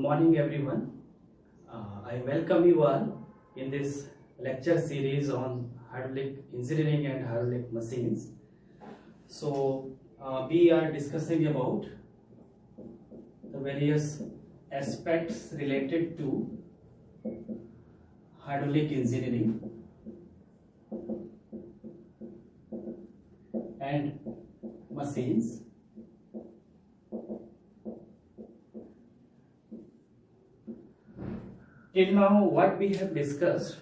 morning everyone. I welcome you all in this lecture series on hydraulic engineering and hydraulic machines. So we are discussing about the various aspects related to hydraulic engineering and machines. Till now, what we have discussed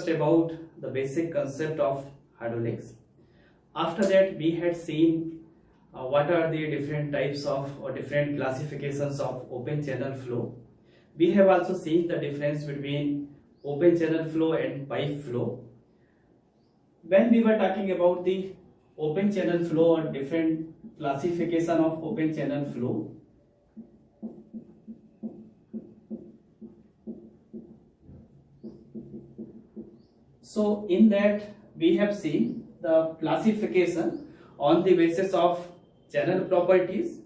about the basic concept of hydraulics. After that, we had seen what are the different types of or different classifications of open channel flow. We have also seen the difference between open channel flow and pipe flow. When we were talking about the open channel flow or different classification of open channel flow, so in that we have seen the classification on the basis of channel properties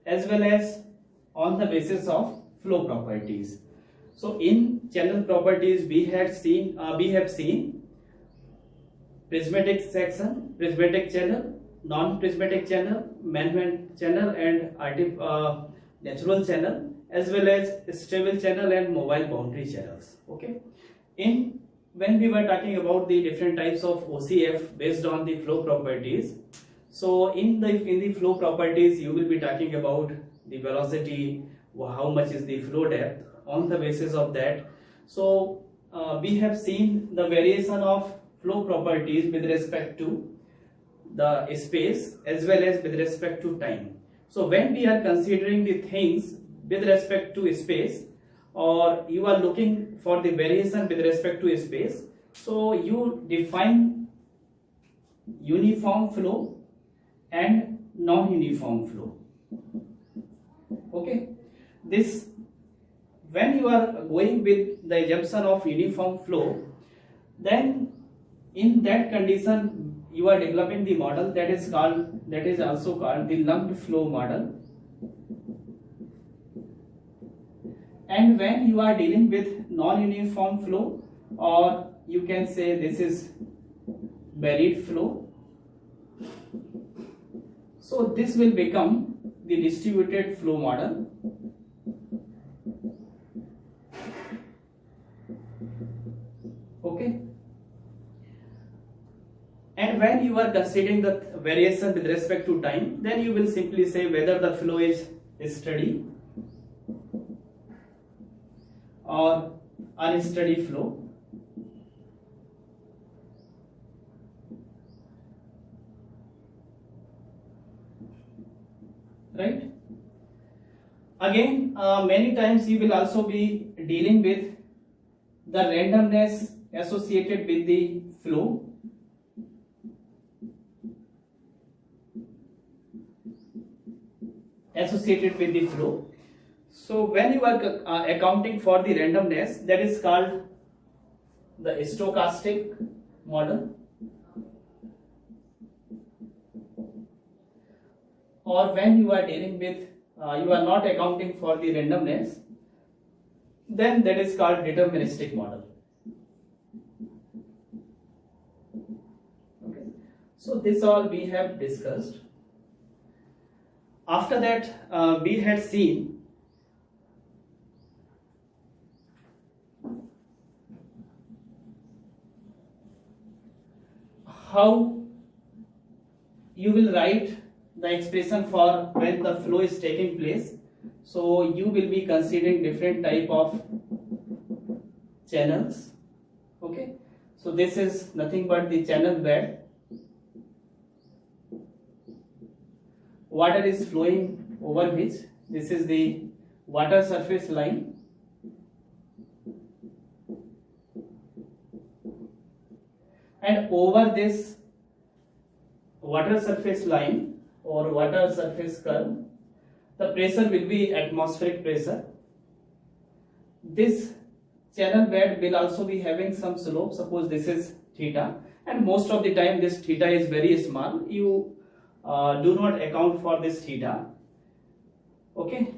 as well as on the basis of flow properties. So in channel properties we have seen prismatic section, prismatic channel, non-prismatic channel, man-made channel and natural channel, as well as stable channel and mobile boundary channels. Okay. When we were talking about the different types of OCF based on the flow properties, so in the flow properties you will be talking about the velocity, how much is the flow depth. On the basis of that, so we have seen the variation of flow properties with respect to the space as well as with respect to time. So when we are considering the things with respect to space, or you are looking for the variation with respect to space, so you define uniform flow and non-uniform flow. Okay, this when you are going with the assumption of uniform flow, then in that condition you are developing the model that is also called the lumped flow model. And when you are dealing with non-uniform flow, or you can say this is buried flow, so this will become the distributed flow model. Okay. And when you are considering the variation with respect to time, then you will simply say whether the flow is steady or unsteady flow. Right? Again, many times you will also be dealing with the randomness associated with the flow. So when you are accounting for the randomness, that is called the stochastic model. Or when you are dealing with, you are not accounting for the randomness, then that is called deterministic model. Okay. So this all we have discussed. After that, we had seen how you will write the expression for when the flow is taking place. So you will be considering different type of channels. Okay. So this is nothing but the channel bed. Water is flowing over which, this is the water surface line. And over this water surface line or water surface curve, the pressure will be atmospheric pressure. This channel bed will also be having some slope. Suppose this is theta, and most of the time this theta is very small. You do not account for this theta. Okay.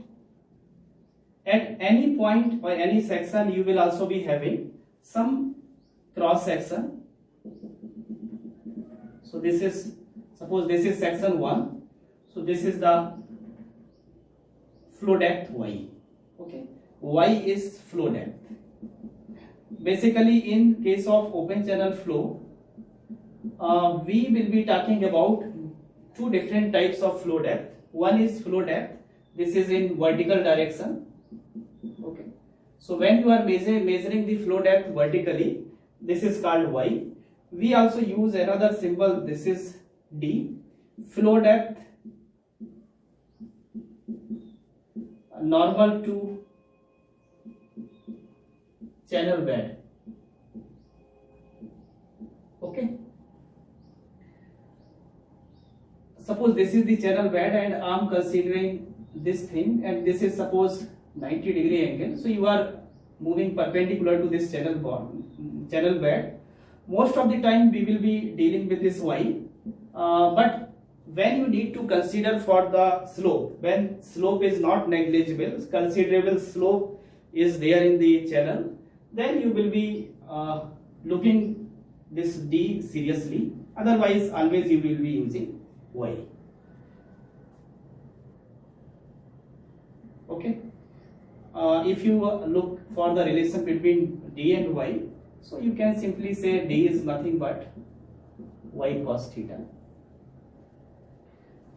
at any point or any section you will also be having some cross section. So this is, suppose this is section 1, so this is the flow depth y. Okay, y is flow depth. Basically in case of open channel flow, we will be talking about two different types of flow depth. One is flow depth, this is in vertical direction. Okay, so when you are measuring the flow depth vertically, this is called y. We also use another symbol, this is d, flow depth normal to channel bed. Okay, suppose this is the channel bed and I am considering this thing, and this is suppose 90-degree angle, so you are moving perpendicular to this channel bed. Most of the time we will be dealing with this y, but when you need to consider for the slope, when slope is not negligible, considerable slope is there in the channel, then you will be looking this d seriously. Otherwise always you will be using y. Okay, if you look for the relation between d and y, so you can simply say d is nothing but y cos theta.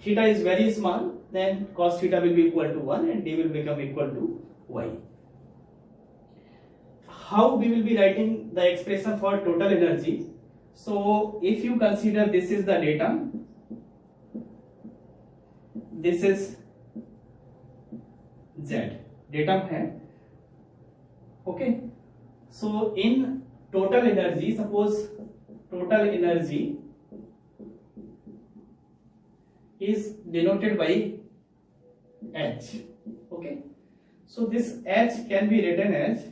Theta is very small, then cos theta will be equal to 1 and d will become equal to y. How we will be writing the expression for total energy? So if you consider this is the datum, this is z, datum hai. Okay, so in total energy, suppose total energy is denoted by H. Okay, so this H can be written as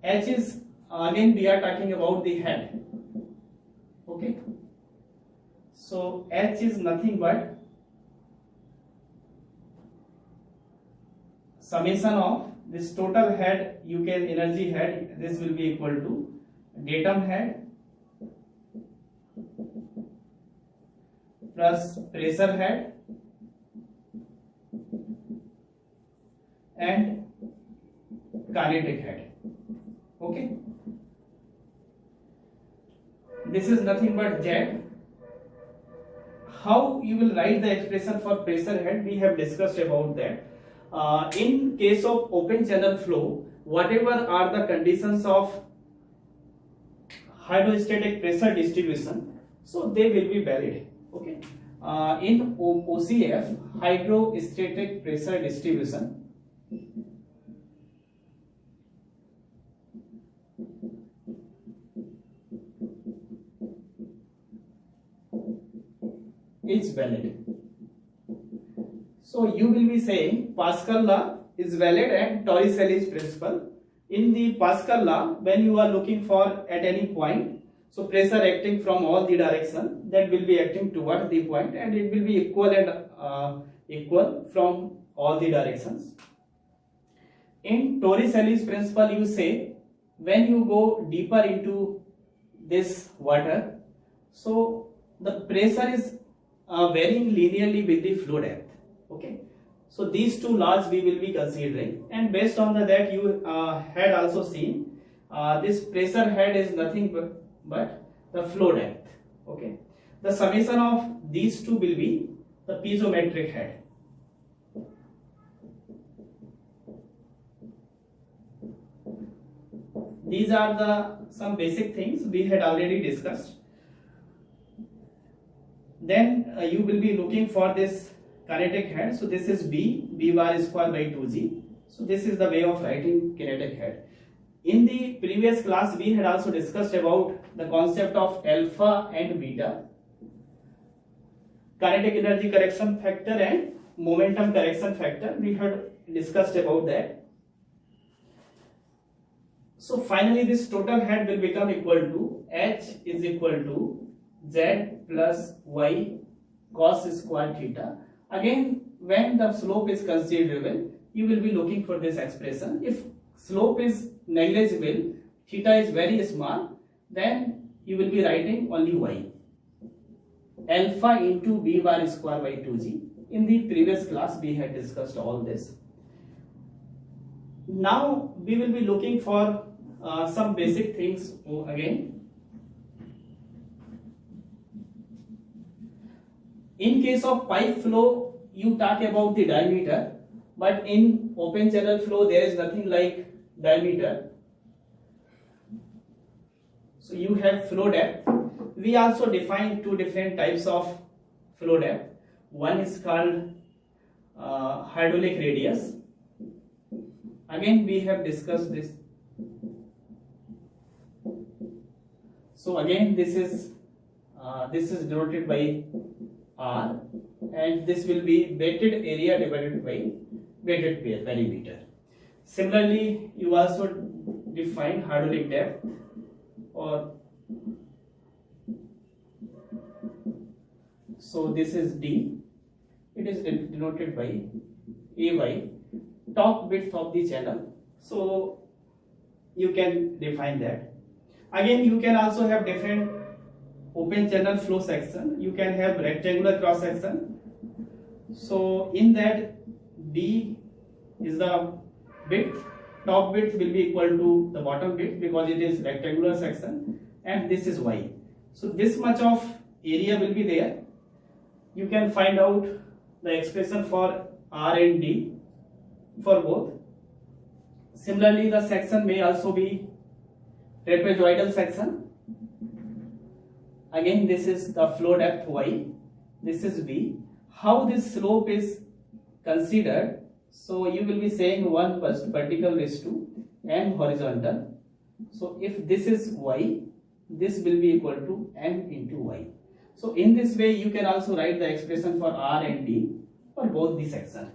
H is, again we are talking about the head. Okay, so H is nothing but summation of this total head, you can energy head, this will be equal to datum head plus pressure head and kinetic head. Okay, this is nothing but Z. How you will write the expression for pressure head, we have discussed about that. In case of open channel flow, whatever are the conditions of hydrostatic pressure distribution, so they will be valid. Okay, in OCF, hydrostatic pressure distribution, is valid. So you will be saying Pascal law is valid and Torricelli's principle. In the Pascal law, when you are looking for at any point, so pressure acting from all the direction, that will be acting toward the point and it will be equal and equal from all the directions. In Torricelli's principle, you say when you go deeper into this water, so the pressure is varying linearly with the flow depth. Okay, so these two laws we will be considering, and based on that you had also seen this pressure head is nothing but the flow depth. Okay, the summation of these two will be the piezometric head. These are the some basic things we had already discussed. Then you will be looking for this kinetic head. So this is B bar square by 2G. So this is the way of writing kinetic head. In the previous class we had also discussed about the concept of alpha and beta, kinetic energy correction factor and momentum correction factor. We had discussed about that. So finally this total head will become equal to H is equal to Z plus Y cos square theta. Again, when the slope is considerable, you will be looking for this expression. If slope is negligible, theta is very small, then you will be writing only y. Alpha into b bar square by 2g. In the previous class, we had discussed all this. Now, we will be looking for some basic things again. In case of pipe flow, you talk about the diameter, but in open channel flow, there is nothing like diameter. So you have flow depth. We also define two different types of flow depth. One is called hydraulic radius. Again, we have discussed this. So again, this is denoted by R, and this will be weighted area divided by weighted perimeter. Similarly, you also define hydraulic depth, or so this is D. It is denoted by AY, top width of the channel. So you can define that. Again, you can also have different open channel flow section. You can have rectangular cross section. So in that, D is the width. Top width will be equal to the bottom width because it is rectangular section, and this is Y. So this much of area will be there. You can find out the expression for R and D for both. Similarly, the section may also be trapezoidal section. Again, this is the flow depth Y, this is B. How this slope is considered? So you will be saying 1 vertical raised to m horizontal. So if this is Y, this will be equal to m into Y. So in this way, you can also write the expression for R and D for both the section.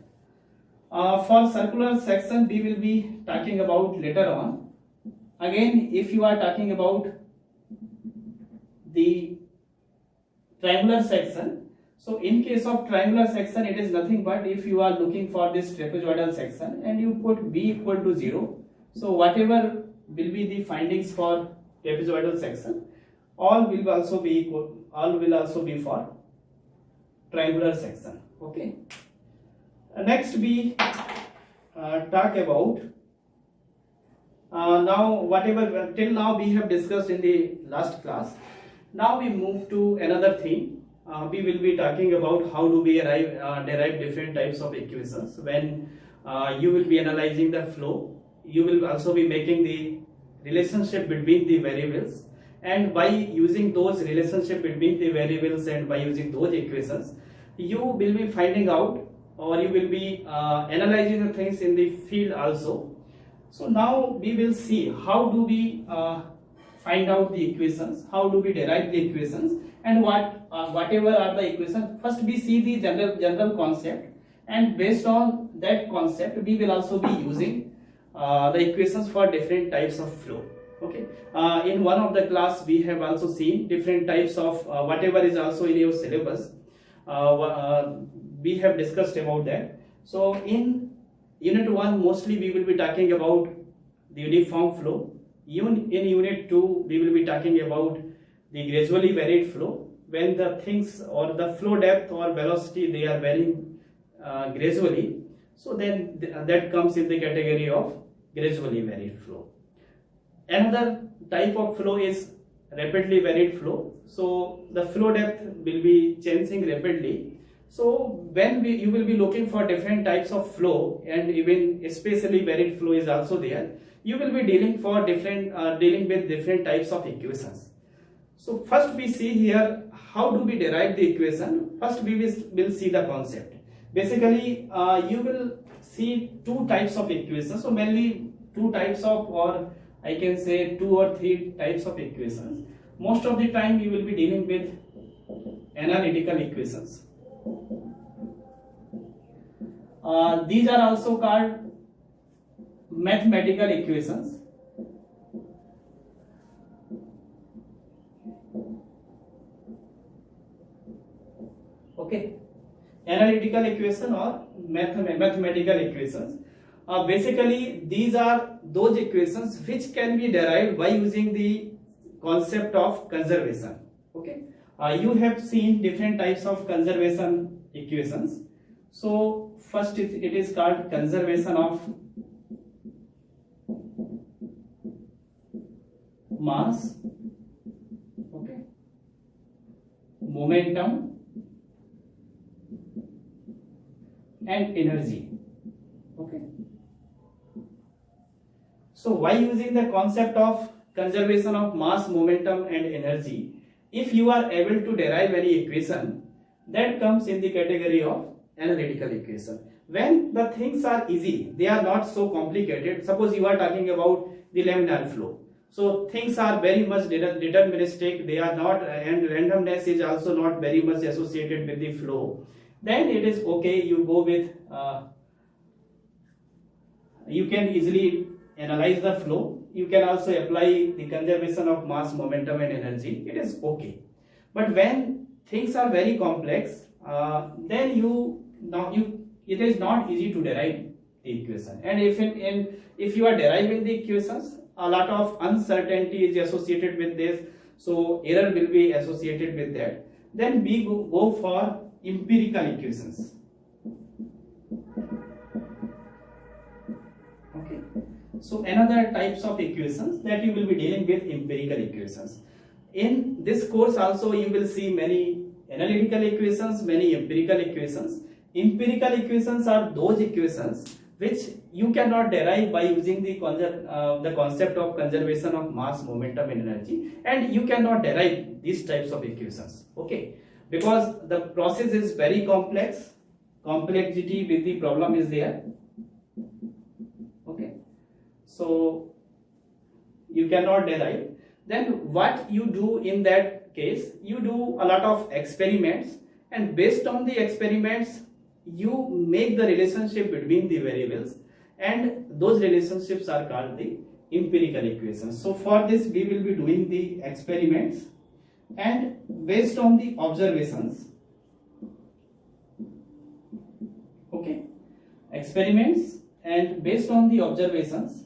For circular section, we will be talking about later on. Again, if you are talking about the triangular section, so in case of triangular section, it is nothing but if you are looking for this trapezoidal section and you put b equal to 0, so whatever will be the findings for trapezoidal section, all will also be for triangular section. Okay. Next we talk about now whatever till now we have discussed in the last class. Now we move to another thing. We will be talking about how do we derive different types of equations. When you will be analyzing the flow, you will also be making the relationship between the variables, and by using those relationship between the variables and by using those equations, you will be finding out, or you will be analyzing the things in the field also. So now we will see how do we find out the equations, how do we derive the equations, and whatever are the equations. First we see the general concept, and based on that concept we will also be using the equations for different types of flow. Okay. In one of the class we have also seen different types of whatever is also in your syllabus. We have discussed about that. So in unit 1 mostly we will be talking about the uniform flow. In unit 2 we will be talking about the gradually varied flow, when the things or the flow depth or velocity they are varying gradually. So then that comes in the category of gradually varied flow. Another type of flow is rapidly varied flow. So the flow depth will be changing rapidly. So when you will be looking for different types of flow, and even especially varied flow is also there, you will be dealing with different types of equations. So first we see here how do we derive the equation. First we will see the concept. Basically you will see two types of equations. So mainly two types of, or I can say 2 or 3 types of equations. Most of the time you will be dealing with analytical equations. These are also called mathematical equations. Okay, analytical equation or mathematical equations. Basically, these are those equations which can be derived by using the concept of conservation. Okay, you have seen different types of conservation equations. So first it is called conservation of mass, okay, momentum and energy. Okay, so why using the concept of conservation of mass, momentum and energy, if you are able to derive any equation, that comes in the category of analytical equation. When the things are easy, they are not so complicated. Suppose you are talking about the laminar flow, so things are very much deterministic, they are not, and randomness is also not very much associated with the flow, then it is okay, you go with you can easily analyze the flow. You can also apply the conservation of mass, momentum and energy, it is okay. But when things are very complex, then it is not easy to derive the equation, and if you are deriving the equations, a lot of uncertainty is associated with this, so error will be associated with that. Then we go for empirical equations. Okay, so another types of equations that you will be dealing with, empirical equations. In this course also you will see many analytical equations, many empirical equations. Empirical equations are those equations which you cannot derive by using the concept of conservation of mass, momentum and energy, and you cannot derive these types of equations. Okay, because the process is very complex, complexity with the problem is there. Okay, so you cannot derive. Then what you do in that case, you do a lot of experiments, and based on the experiments you make the relationship between the variables, and those relationships are called the empirical equations. So for this we will be doing the experiments, and based on the observations, okay, experiments, and based on the observations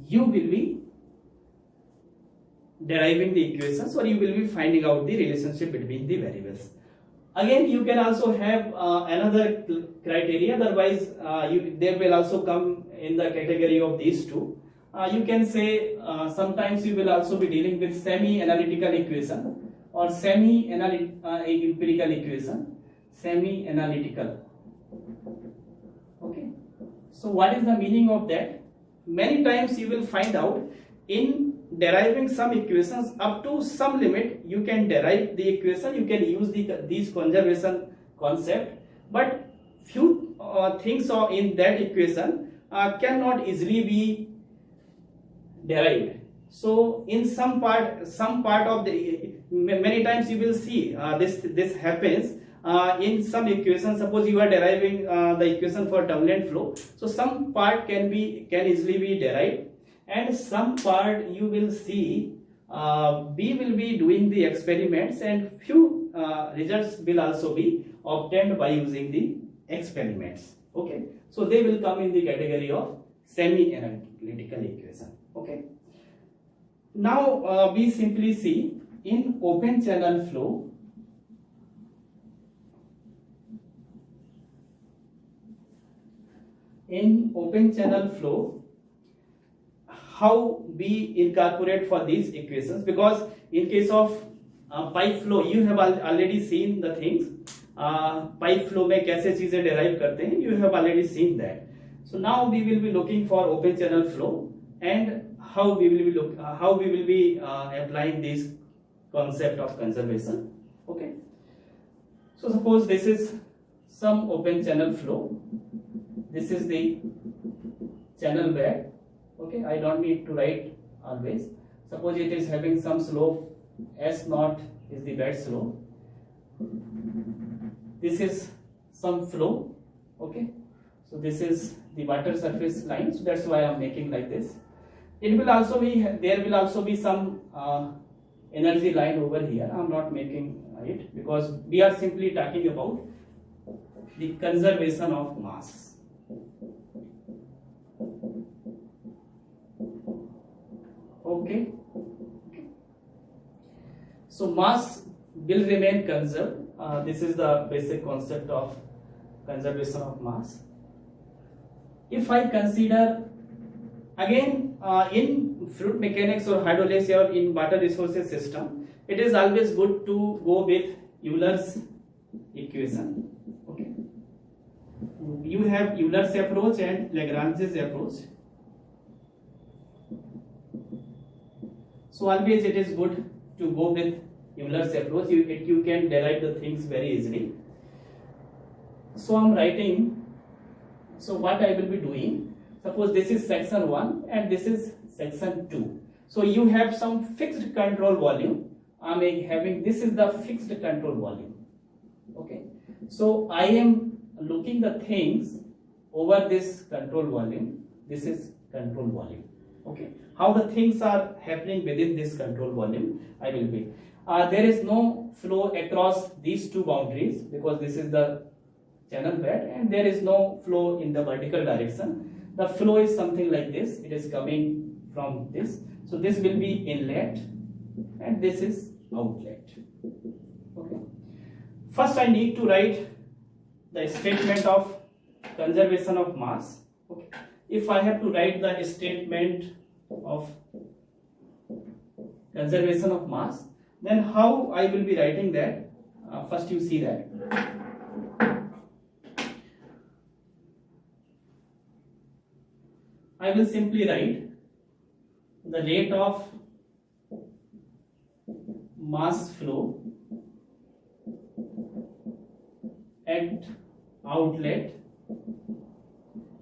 you will be deriving the equations, or you will be finding out the relationship between the variables. Again, you can also have another criteria, otherwise they will also come in the category of these two. You can say sometimes you will also be dealing with semi-analytical equation or semi-empirical equation, semi-analytical. Okay, so what is the meaning of that? Many times you will find out in deriving some equations, up to some limit you can derive the equation, you can use these conservation concept, but few things are in that equation cannot easily be derived. So in some part of the, many times you will see this happens in some equations. Suppose you are deriving the equation for turbulent flow, so some part can easily be derived, and some part you will see we will be doing the experiments, and few results will also be obtained by using the experiments. Okay, so they will come in the category of semi-analytical equation. Okay, now we simply see in open channel flow, how we incorporate for these equations, because in case of pipe flow you have already seen the things, pipe flow में कैसे चीजें derive करते हैं, you have already seen that. So now we will be looking for open channel flow, and how we will be applying this concept of conservation. Okay, so suppose this is some open channel flow, this is the channel bed. Okay, I don't need to write always. Suppose it is having some slope, S0 is the bed slope. This is some flow. Okay, so this is the water surface line, so that's why I am making like this. It will also be, there will also be some energy line over here. I'm not making it because we are simply talking about the conservation of mass. Okay. So mass will remain conserved. This is the basic concept of conservation of mass. If I consider again in fluid mechanics or hydraulics or in water resources system, it is always good to go with Euler's equation. Okay. You have Euler's approach and Lagrange's approach. So always it is good to go with Euler's approach. You can derive the things very easily. So I'm writing. So what I will be doing, suppose this is section 1 and this is section 2. So you have some fixed control volume. I'm having, this is the fixed control volume. Okay. So I am looking the things over this control volume. This is control volume. Okay. How the things are happening within this control volume, I will be. There is no flow across these two boundaries because this is the channel bed and there is no flow in the vertical direction. The flow is something like this. It is coming from this. So this will be inlet and this is outlet. Okay. First I need to write the statement of conservation of mass. Okay. If I have to write the statement of conservation of mass, then how I will be writing that? First you see that. I will simply write the rate of mass flow at outlet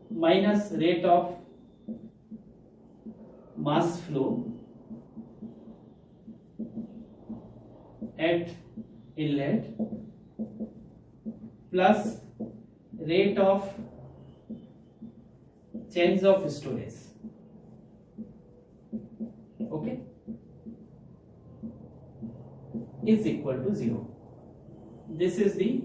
minus rate of mass flow at inlet plus rate of change of storage. Okay, is equal to 0. This is the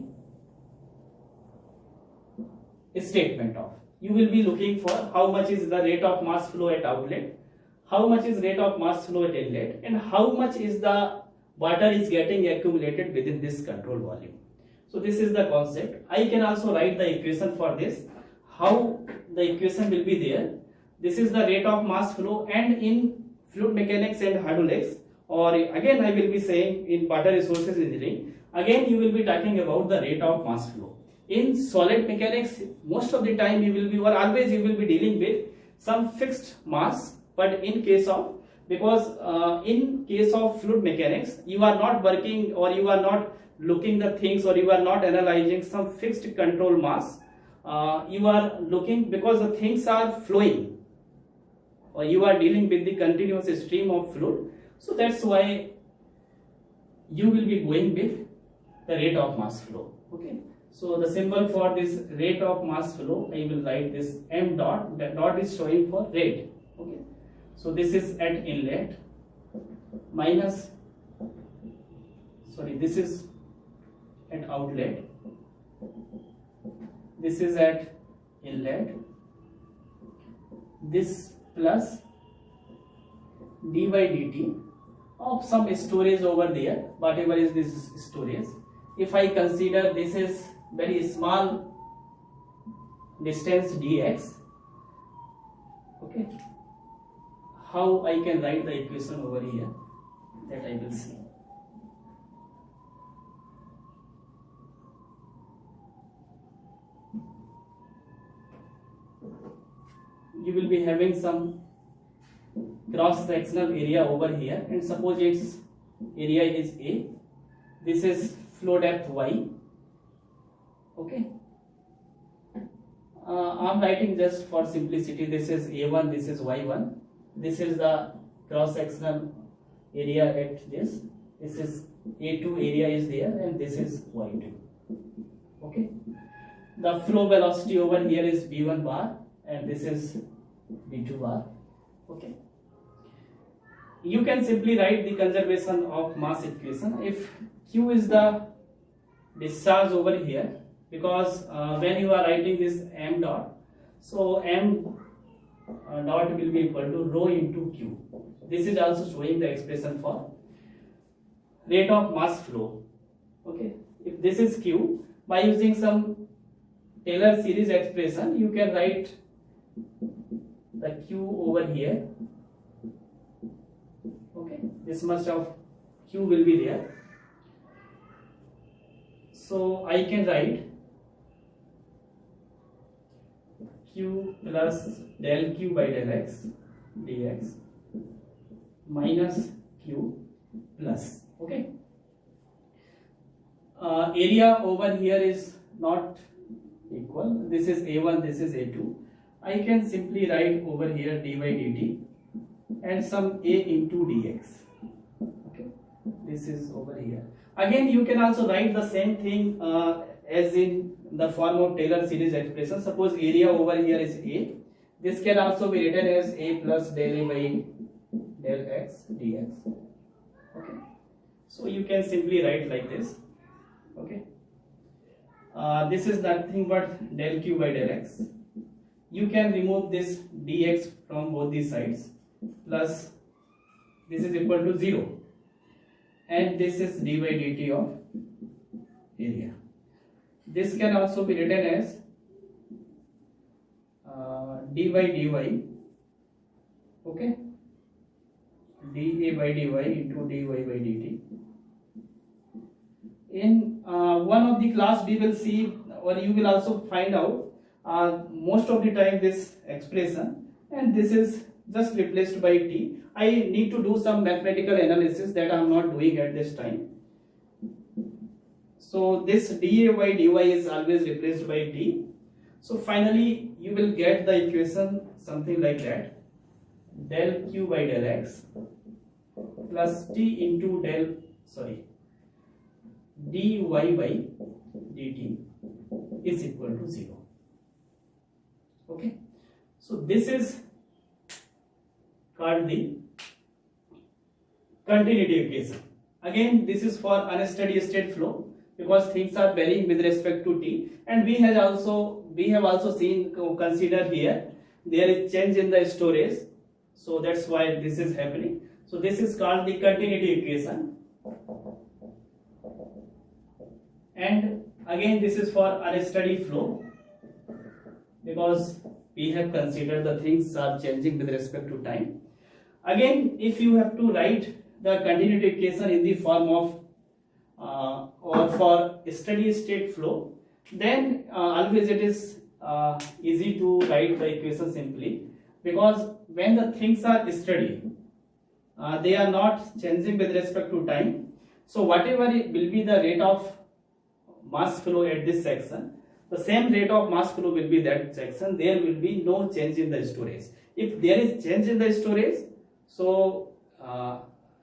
statement of. You will be looking for how much is the rate of mass flow at outlet, how much is rate of mass flow at inlet, and how much is the water is getting accumulated within this control volume. So this is the concept. I can also write the equation for this. How the equation will be there. This is the rate of mass flow, and in fluid mechanics and hydraulics, or again I will be saying in water resources engineering, again you will be talking about the rate of mass flow. In solid mechanics, most of the time you will be, or always you will be dealing with some fixed mass, but in case of, because in case of fluid mechanics, you are not working or you are not looking the things or you are not analyzing some fixed control mass. You are looking because the things are flowing or you are dealing with the continuous stream of fluid. So that's why you will be going with the rate of mass flow. Okay. So the symbol for this rate of mass flow, I will write this m dot. That dot is showing for rate. Okay. So this is at inlet minus, sorry, this is at outlet. This is at inlet. This plus dy dt of some storage over there, whatever is this storage. If I consider this is very small distance dx, okay, how I can write the equation over here, that I will see. You will be having some cross sectional area over here, and suppose its area is A, this is flow depth y. Okay, I'm writing just for simplicity, this is A1, this is Y1, this is the cross sectional area at this is A2 area is there, and this is Y2. Okay, the flow velocity over here is V1 bar and this is V2 bar. Okay, you can simply write the conservation of mass equation. If Q is the discharge over here, because when you are writing this m dot, so m dot will be equal to rho into Q. This is also showing the expression for rate of mass flow. Okay, if this is Q, by using some Taylor series expression, you can write the Q over here. Okay, this much of Q will be there. So I can write Q plus del Q by del X dx minus Q plus. Okay. Area over here is not equal. This is A1, this is A2. I can simply write over here dy dt and some A into dx. Okay, this is over here. Again, you can also write the same thing as in the form of Taylor series expression. Suppose area over here is A. This can also be written as A plus del A by del X dx. Okay, so you can simply write like this. Okay, this is nothing but del Q by del X. You can remove this dx from both these sides, plus this is equal to 0, and this is dy dt of area. This can also be written as dy dy, okay, dA by dy into dy by dt. In one of the class we will see, or you will also find out most of the time this expression, and this is just replaced by t. I need to do some mathematical analysis that I am not doing at this time. So this dA by dy is always replaced by t. So finally you will get the equation something like that: del Q by del X plus t into dy by dt is equal to 0. Okay, so this is called the continuity equation. Again, this is for unsteady state flow, because things are varying with respect to t, and we have also seen, consider here there is change in the storage, so that's why this is happening. So this is called the continuity equation, and again this is for unsteady flow, because we have considered the things are changing with respect to time. Again, if you have to write the continuity equation in the form of or for steady state flow, then always it is easy to write the equation simply, because when the things are steady, they are not changing with respect to time. So whatever will be the rate of mass flow at this section, the same rate of mass flow will be that section. There will be no change in the storage. If there is change in the storage, so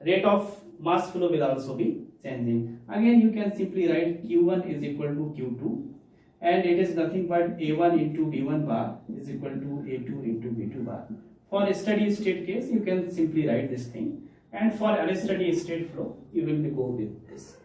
rate of mass flow will also be changing. Again, you can simply write Q1 is equal to Q2, and it is nothing but A1 into B1 bar is equal to A2 into B2 bar. For a steady state case, you can simply write this thing, and for unsteady state flow, you will go with this.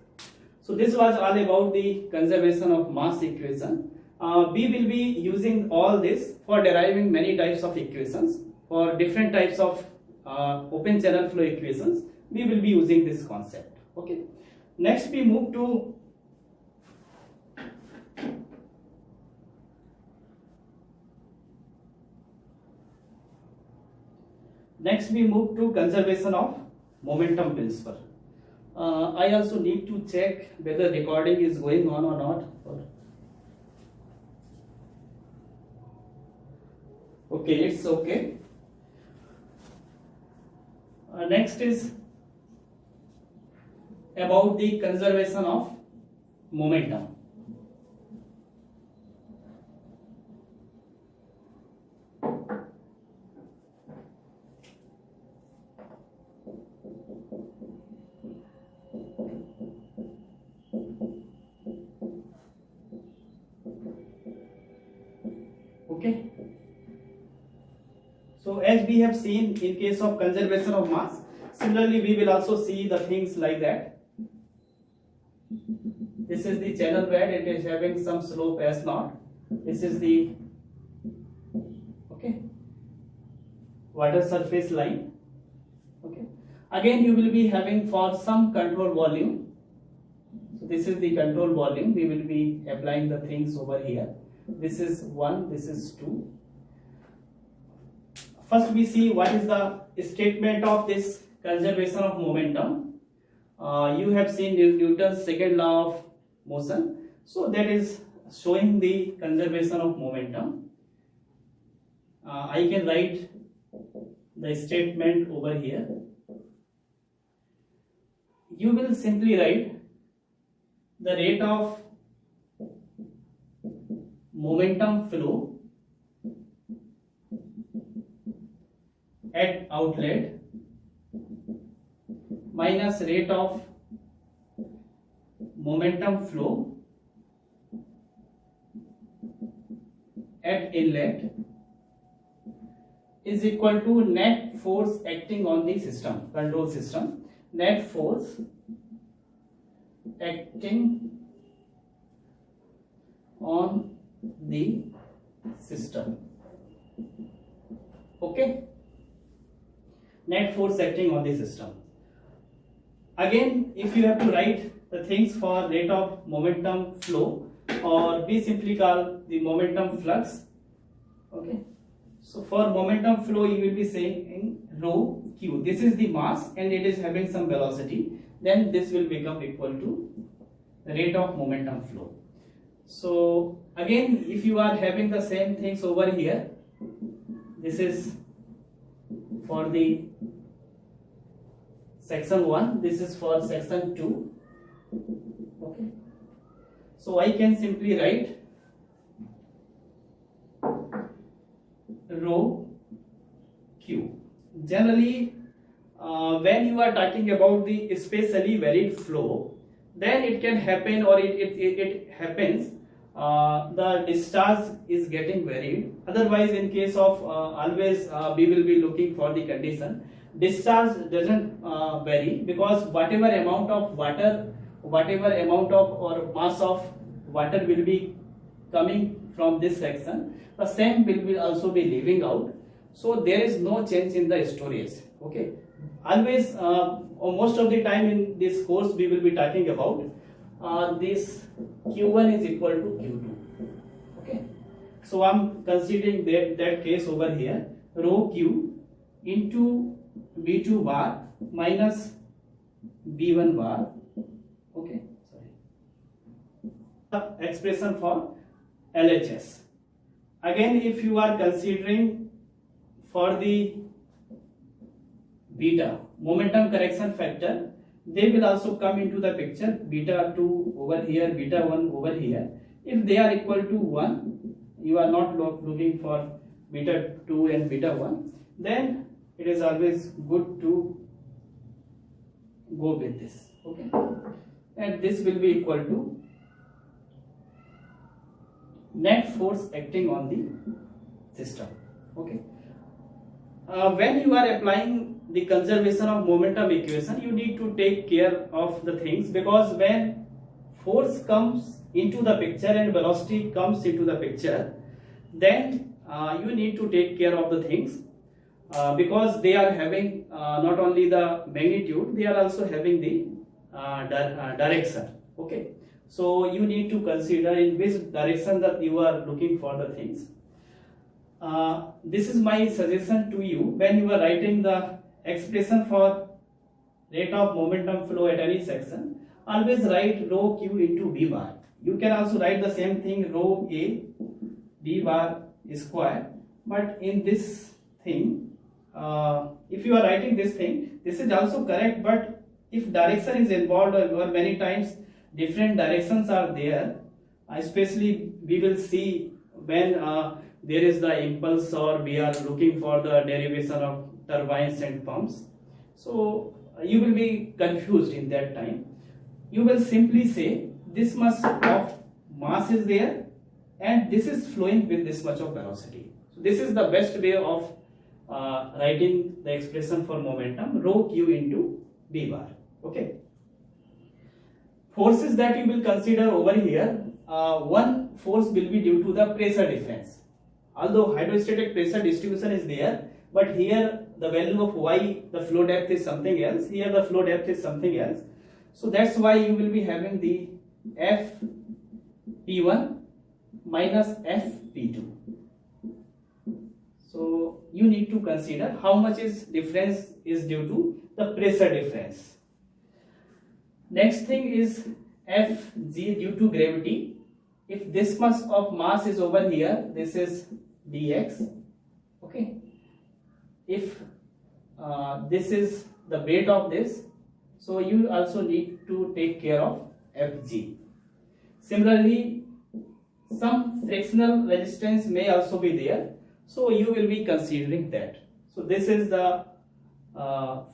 So this was all about the conservation of mass equation. We will be using all this for deriving many types of equations. For different types of open channel flow equations, we will be using this concept. Okay. Next we move to conservation of momentum principle. I also need to check whether recording is going on or not. Okay, it's okay. Next is about the conservation of momentum. Okay. So as we have seen in case of conservation of mass, Similarly, we will also see the things like that. This is the channel bed, it is having some slope S0. This is the water surface line. Okay. Again, you will be having for some control volume. So this is the control volume. We will be applying the things over here. This is 1, this is 2. First we see what is the statement of this conservation of momentum. You have seen Newton's second law of motion. So that is showing the conservation of momentum. I can write the statement over here. You will simply write the rate of momentum flow at outlet minus rate of momentum flow at inlet is equal to net force acting on the system, control system. Net force acting on the system. Okay. Net force acting on the system. Again, if you have to write the things for rate of momentum flow, or we simply call the momentum flux. Okay. So for momentum flow, you will be saying rho q. This is the mass and it is having some velocity. Then this will become equal to the rate of momentum flow. So again, if you are having the same things over here, this is for the section 1, this is for section 2. Okay. So I can simply write rho q. Generally, when you are talking about the spatially varied flow, then it can happen, or it happens, the discharge is getting varied. Otherwise, in case of always we will be looking for the condition. Discharge doesn't vary, because whatever amount of water, whatever amount of or mass of water will be coming from this section, the same will also be leaving out. So there is no change in the storage. Okay. Always, or most of the time in this course, we will be talking about this Q1 is equal to Q2. Okay. So I'm considering that case over here, rho Q into V2 bar minus V1 bar. Okay. Sorry. The expression for LHS. Again, if you are considering for the beta, momentum correction factor, they will also come into the picture. Beta 2 over here, beta 1 over here. If they are equal to 1, you are not looking for beta 2 and beta 1, then it is always good to go with this. Okay. And this will be equal to net force acting on the system. Okay. When you are applying the conservation of momentum equation, you need to take care of the things, because when force comes into the picture and velocity comes into the picture, then you need to take care of the things, because they are having not only the magnitude, they are also having the direction. Okay. So you need to consider in which direction that you are looking for the things. This is my suggestion to you. When you are writing the expression for rate of momentum flow at any section, always write rho q into v bar. You can also write the same thing, rho a v bar square. But in this thing, if you are writing this thing, this is also correct. But if direction is involved, or many times different directions are there, especially we will see when there is the impulse, or we are looking for the derivation of turbines and pumps. So you will be confused in that time. You will simply say this much of mass is there and this is flowing with this much of velocity. So this is the best way of writing the expression for momentum rho q into b bar. Okay. Forces that you will consider over here, one force will be due to the pressure difference. Although hydrostatic pressure distribution is there, but here the value of y, the flow depth is something else, here the flow depth is something else. So that's why you will be having the F P1 minus F P2. So you need to consider how much is difference is due to the pressure difference. Next thing is Fg due to gravity. If this much of mass is over here, this is dx. Okay. If this is the weight of this, so you also need to take care of Fg. Similarly, some frictional resistance may also be there, so you will be considering that. So this is the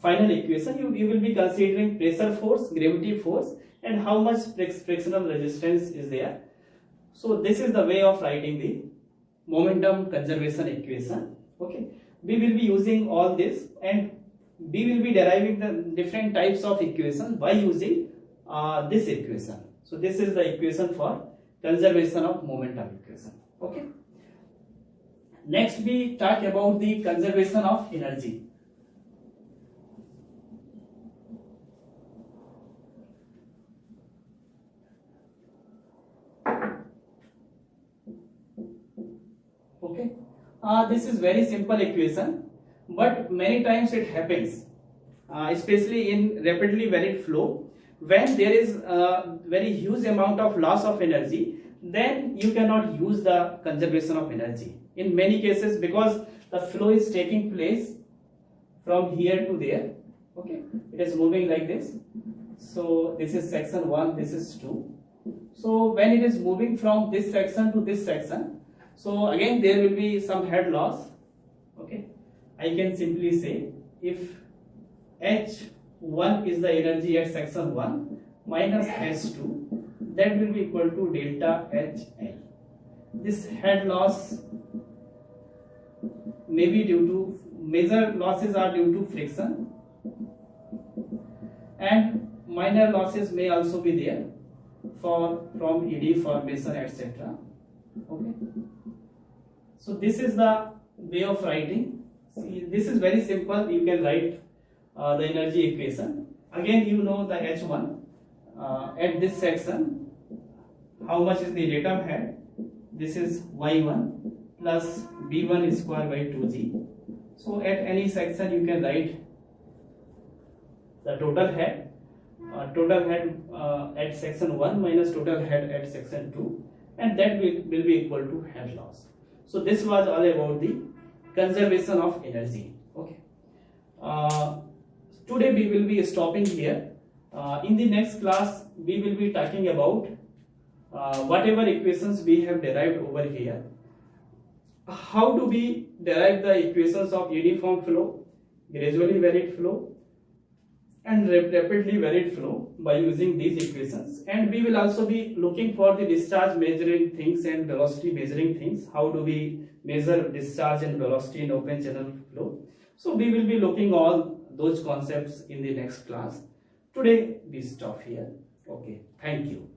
final equation. You will be considering pressure force, gravity force, and how much frictional resistance is there. So this is the way of writing the momentum conservation equation. Okay, we will be using all this, and we will be deriving the different types of equation by using this equation. So this is the equation for conservation of momentum equation. Okay. Next we talk about the conservation of energy. Okay, this is very simple equation, but many times it happens, especially in rapidly varied flow, when there is a very huge amount of loss of energy, then you cannot use the conservation of energy. In many cases, because the flow is taking place from here to there, okay, it is moving like this. So this is section 1, this is 2. So when it is moving from this section to this section, so again there will be some head loss. Okay, I can simply say if H1 is the energy at section 1 minus H2, that will be equal to delta HL. This head loss may be due to, major losses are due to friction, and minor losses may also be there from ED formation, etc. Okay. So this is the way of writing. See, this is very simple. You can write the energy equation. Again, you know the H1 at this section. How much is the rate of head? This is Y1 plus B1 square by 2G. So at any section you can write the total head. Total head at section 1 minus total head at section 2, and that will be equal to head loss. So this was all about the conservation of energy. Okay. Today we will be stopping here. In the next class we will be talking about whatever equations we have derived over here. How do we derive the equations of uniform flow, gradually varied flow, and rapidly varied flow by using these equations? And we will also be looking for the discharge measuring things and velocity measuring things. How do we measure discharge and velocity in open channel flow? So we will be looking all those concepts in the next class. Today we stop here. Okay, thank you.